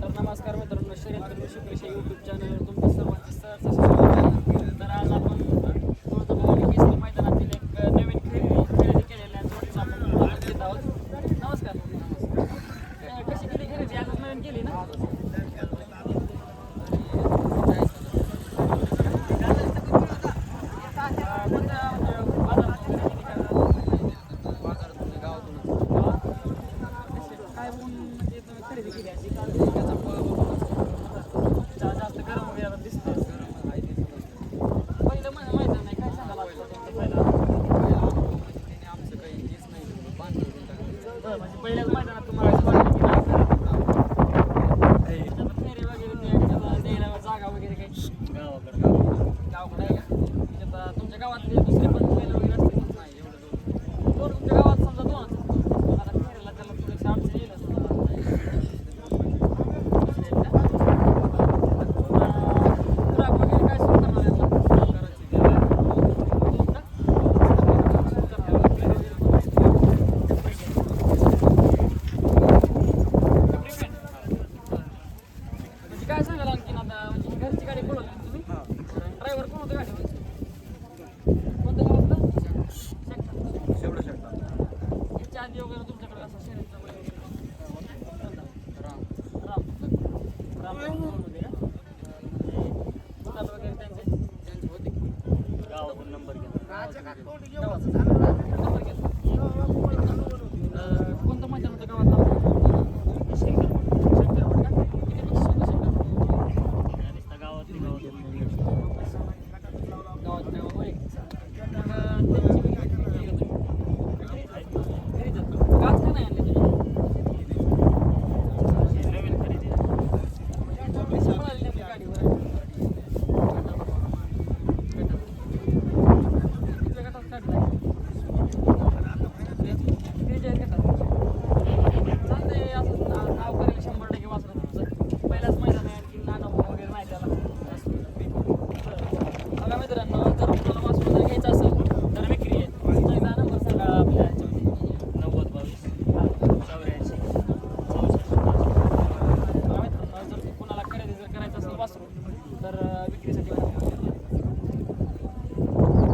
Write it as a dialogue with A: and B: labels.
A: नमस्कार मित्रांनो, शर्यत कृषी कृषी यूट्यूब चॅनलवर तुमचं सर्वांचं सहर्ष स्वागत आहे. तर आज आपण तुळजाभवानी केसरी मैदानातील एक नवीन खरेदी केलेल्या जोडीचा आपण मुलाखत घेत आहोत. नमस्कार. कशी केली खरेदी? आज नवीन केली ना? काय बघून म्हणजे तुम्ही खरेदी केली अशी का? जास्त गरम वगैरे दिसतं. पहिलं माहिती नाही, काय सांगायला पहिला
B: आमचं काही हेच नाही बांधून टाकलं.
A: म्हणजे पहिल्याच मैदानात तुम्हाला फेरे वगैरे द्यायला जागा वगैरे काही गावाकडे आहे का? तुमच्या गावातले दुसरे पण बैल वगैरे असतील नाही एवढं दोन तुमच्या गावात समजा दोनच आता फेऱ्याला त्याला थोडीशी अडचण येईल असं खुराक वगैरे काय सुरू करणार आहे म्हणजे काय सांगाल आणखीन आता? म्हणजे घरची गाडी बोलवली तुम्ही? ड्रायव्हर कोण होतं गाडीवर? कोणतं गाव होतं? शेकटा. याच्या आधी वगैरे तुमच्याकडे असं शर्यतीचा बैल वगैरे राम होते का? गुलाल वगैरे त्यांचे
B: होते
A: गावातून नंबर घेतला.